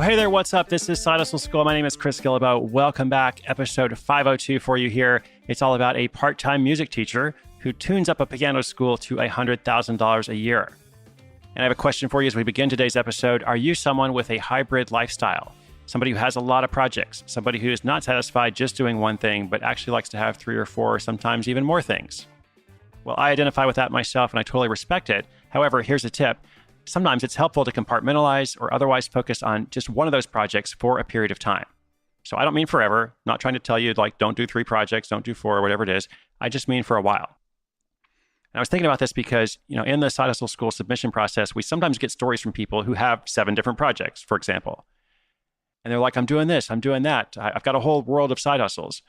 Oh, hey there, what's up? This is Side Hustle School. My name is Chris Gillibo. Welcome back. Episode 502 for you here. It's all about a part-time music teacher who tunes up a piano school to $100,000 a year. And I have a question for you as we begin today's episode. Are you someone with a hybrid lifestyle? Somebody who has a lot of projects, somebody who is not satisfied just doing one thing, but actually likes to have 3 or 4, sometimes even more things? Well, I identify with that myself and I totally respect it. However, here's a tip. Sometimes it's helpful to compartmentalize or otherwise focus on just one of those projects for a period of time. So I don't mean forever, not trying to tell you don't do 3 projects, don't do 4, whatever it is. I just mean for a while. And I was thinking about this because, in the Side Hustle School submission process, we sometimes get stories from people who have 7 different projects, for example. And they're like, I'm doing this, I'm doing that. I've got a whole world of side hustles.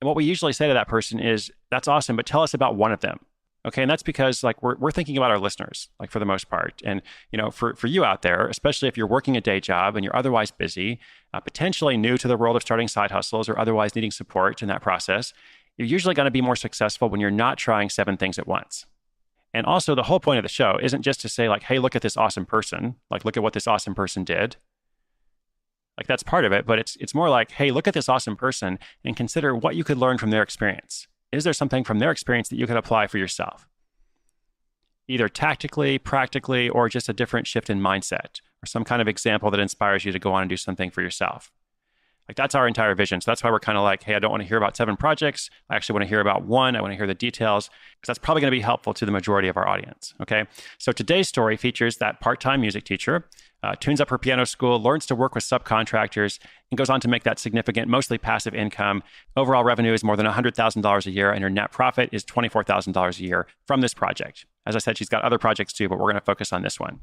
And what we usually say to that person is, that's awesome, but tell us about one of them. Okay, and that's because we're thinking about our listeners, for the most part. And, for you out there, especially if you're working a day job and you're otherwise busy, potentially new to the world of starting side hustles or otherwise needing support in that process, you're usually going to be more successful when you're not trying 7 things at once. And also the whole point of the show isn't just to say hey, look at this awesome person, look at what this awesome person did. That's part of it, but it's more hey, look at this awesome person and consider what you could learn from their experience. Is there something from their experience that you could apply for yourself? Either tactically, practically, or just a different shift in mindset, or some kind of example that inspires you to go on and do something for yourself. That's our entire vision. So that's why we're kind of hey, I don't want to hear about 7 projects. I actually want to hear about one. I want to hear the details, because that's probably going to be helpful to the majority of our audience. Okay. So today's story features that part-time music teacher, tunes up her piano school, learns to work with subcontractors, and goes on to make that significant, mostly passive income. Overall revenue is more than $100,000 a year, and her net profit is $24,000 a year from this project. As I said, she's got other projects too, but we're going to focus on this one.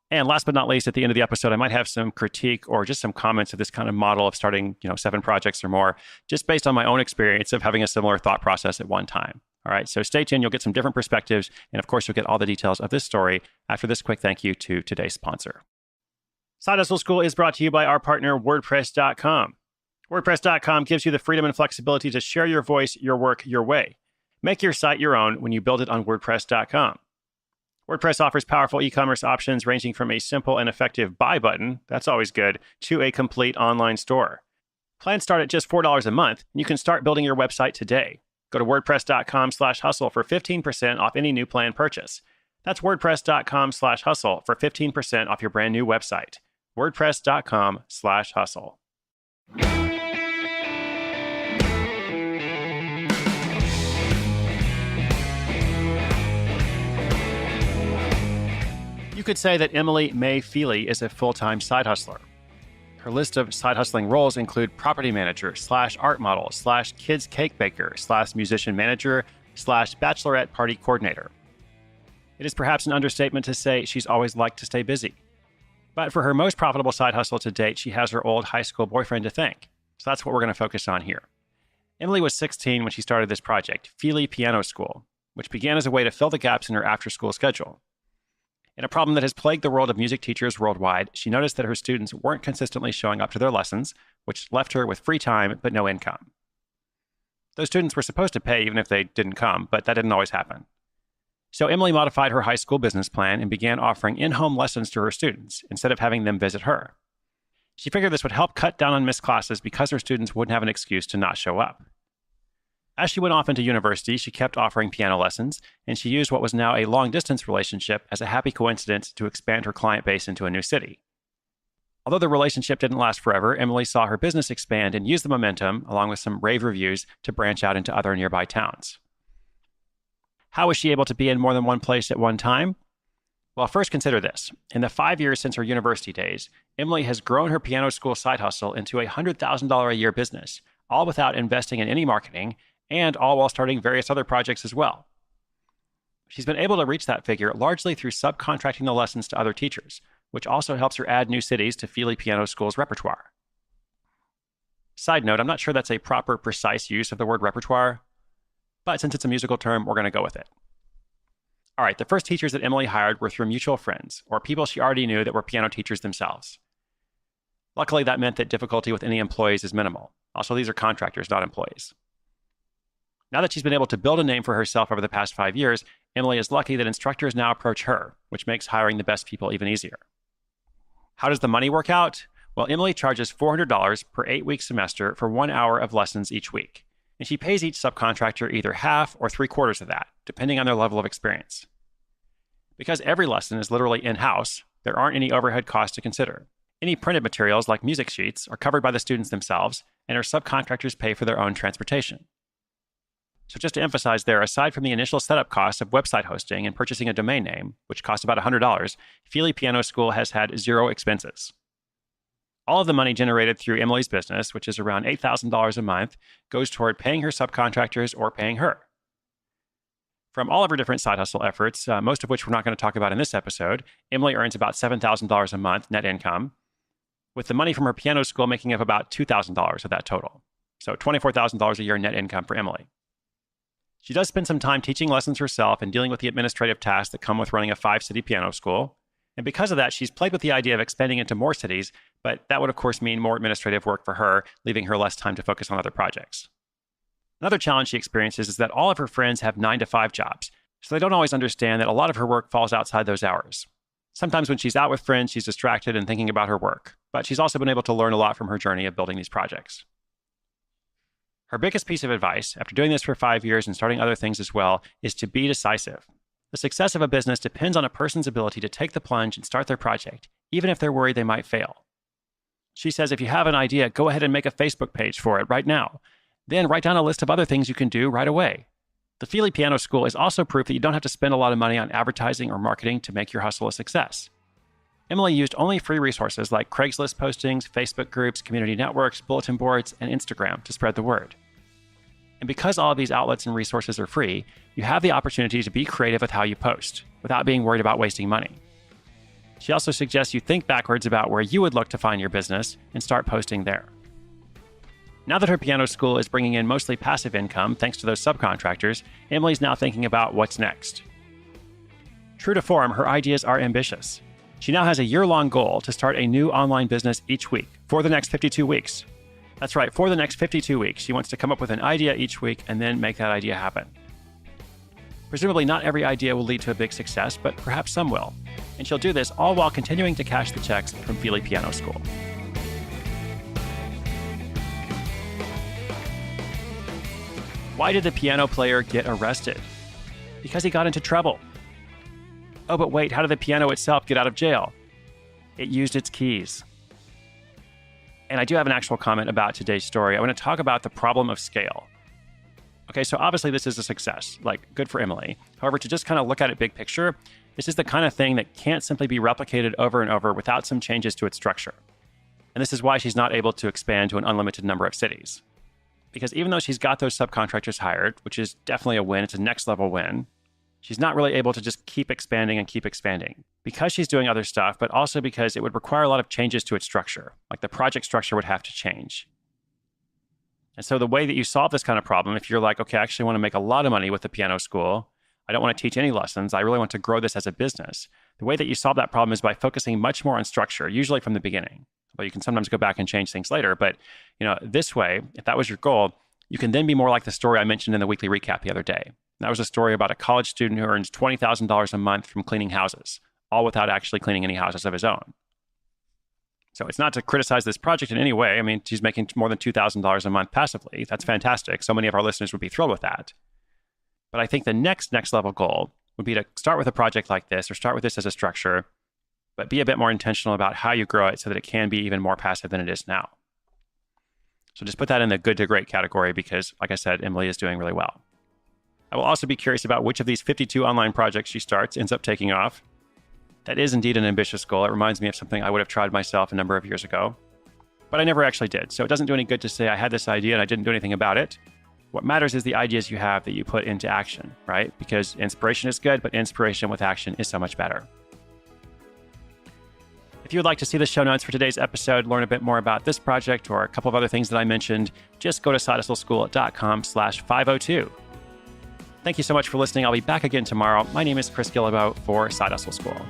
And last but not least, at the end of the episode, I might have some critique or just some comments of this kind of model of starting, 7 projects or more, just based on my own experience of having a similar thought process at one time. All right, so stay tuned. You'll get some different perspectives. And of course, you'll get all the details of this story after this quick thank you to today's sponsor. Side Hustle School is brought to you by our partner, WordPress.com. WordPress.com gives you the freedom and flexibility to share your voice, your work, your way. Make your site your own when you build it on WordPress.com. WordPress offers powerful e-commerce options ranging from a simple and effective buy button, that's always good, to a complete online store. Plans start at just $4 a month, and you can start building your website today. Go to wordpress.com/hustle for 15% off any new plan purchase. That's wordpress.com/hustle for 15% off your brand new website. wordpress.com/hustle. You could say that Emilee Feely is a full-time side hustler. Her list of side hustling roles include property manager / art model / kids cake baker / musician manager / bachelorette party coordinator. It is perhaps an understatement to say she's always liked to stay busy. But for her most profitable side hustle to date, she has her old high school boyfriend to thank. So that's what we're going to focus on here. Emilee was 16 when she started this project, Feely Piano School, which began as a way to fill the gaps in her after-school schedule. In a problem that has plagued the world of music teachers worldwide, she noticed that her students weren't consistently showing up to their lessons, which left her with free time but no income. Those students were supposed to pay even if they didn't come, but that didn't always happen. So Emilee modified her high school business plan and began offering in-home lessons to her students instead of having them visit her. She figured this would help cut down on missed classes because her students wouldn't have an excuse to not show up. As she went off into university, she kept offering piano lessons, and she used what was now a long-distance relationship as a happy coincidence to expand her client base into a new city. Although the relationship didn't last forever, Emilee saw her business expand and used the momentum, along with some rave reviews, to branch out into other nearby towns. How was she able to be in more than one place at one time? Well, first consider this. In the 5 years since her university days, Emilee has grown her piano school side hustle into a $100,000 a year business, all without investing in any marketing, and all while starting various other projects as well. She's been able to reach that figure largely through subcontracting the lessons to other teachers, which also helps her add new cities to Feely Piano School's repertoire. Side note, I'm not sure that's a proper, precise use of the word repertoire, but since it's a musical term, we're going to go with it. All right, the first teachers that Emilee hired were through mutual friends, or people she already knew that were piano teachers themselves. Luckily, that meant that difficulty with any employees is minimal. Also, these are contractors, not employees. Now that she's been able to build a name for herself over the past 5 years, Emilee is lucky that instructors now approach her, which makes hiring the best people even easier. How does the money work out? Well, Emilee charges $400 per 8-week semester for 1 hour of lessons each week. And she pays each subcontractor either half or 3/4 of that, depending on their level of experience. Because every lesson is literally in-house, there aren't any overhead costs to consider. Any printed materials like music sheets are covered by the students themselves, and our subcontractors pay for their own transportation. So just to emphasize there, aside from the initial setup costs of website hosting and purchasing a domain name, which costs about $100, Feely Piano School has had zero expenses. All of the money generated through Emilee's business, which is around $8,000 a month, goes toward paying her subcontractors or paying her. From all of her different side hustle efforts, most of which we're not going to talk about in this episode, Emilee earns about $7,000 a month net income, with the money from her piano school making up about $2,000 of that total. So $24,000 a year net income for Emilee. She does spend some time teaching lessons herself and dealing with the administrative tasks that come with running a 5-city piano school. And because of that, she's played with the idea of expanding into more cities, but that would, of course, mean more administrative work for her, leaving her less time to focus on other projects. Another challenge she experiences is that all of her friends have 9-to-5 jobs, so they don't always understand that a lot of her work falls outside those hours. Sometimes when she's out with friends, she's distracted and thinking about her work, but she's also been able to learn a lot from her journey of building these projects. Her biggest piece of advice, after doing this for 5 years and starting other things as well, is to be decisive. The success of a business depends on a person's ability to take the plunge and start their project, even if they're worried they might fail. She says if you have an idea, go ahead and make a Facebook page for it right now. Then write down a list of other things you can do right away. The Feely Piano School is also proof that you don't have to spend a lot of money on advertising or marketing to make your hustle a success. Emilee used only free resources like Craigslist postings, Facebook groups, community networks, bulletin boards, and Instagram to spread the word. And because all of these outlets and resources are free, you have the opportunity to be creative with how you post, without being worried about wasting money. She also suggests you think backwards about where you would look to find your business and start posting there. Now that her piano school is bringing in mostly passive income thanks to those subcontractors, Emilee's now thinking about what's next. True to form, her ideas are ambitious. She now has a year-long goal to start a new online business each week for the next 52 weeks. That's right, for the next 52 weeks, she wants to come up with an idea each week and then make that idea happen. Presumably, not every idea will lead to a big success, but perhaps some will. And she'll do this all while continuing to cash the checks from Feely Piano School. Why did the piano player get arrested? Because he got into trouble. Oh, but wait, how did the piano itself get out of jail? It used its keys. And I do have an actual comment about today's story. I want to talk about the problem of scale. Okay, so obviously this is a success, like good for Emilee. However, to just kind of look at it big picture, this is the kind of thing that can't simply be replicated over and over without some changes to its structure. And this is why she's not able to expand to an unlimited number of cities. Because even though she's got those subcontractors hired, which is definitely a win, it's a next level win, she's not really able to just keep expanding and keep expanding because she's doing other stuff, but also because it would require a lot of changes to its structure. Like the project structure would have to change. And so the way that you solve this kind of problem, if you're like, okay, I actually want to make a lot of money with the piano school, I don't want to teach any lessons, I really want to grow this as a business. The way that you solve that problem is by focusing much more on structure, usually from the beginning. Well, you can sometimes go back and change things later, but this way, if that was your goal, you can then be more like the story I mentioned in the weekly recap the other day. That was a story about a college student who earns $20,000 a month from cleaning houses, all without actually cleaning any houses of his own. So it's not to criticize this project in any way. I mean, she's making more than $2,000 a month passively. That's fantastic. So many of our listeners would be thrilled with that. But I think the next level goal would be to start with a project like this or start with this as a structure, but be a bit more intentional about how you grow it so that it can be even more passive than it is now. So just put that in the good to great category because, like I said, Emilee is doing really well. I will also be curious about which of these 52 online projects she starts ends up taking off. That is indeed an ambitious goal. It reminds me of something I would have tried myself a number of years ago, but I never actually did. So it doesn't do any good to say I had this idea and I didn't do anything about it. What matters is the ideas you have that you put into action, right? Because inspiration is good, but inspiration with action is so much better. If you would like to see the show notes for today's episode, learn a bit more about this project or a couple of other things that I mentioned, just go to sidehustleschool.com/502. Thank you so much for listening. I'll be back again tomorrow. My name is Chris Guillebeau for Side Hustle School.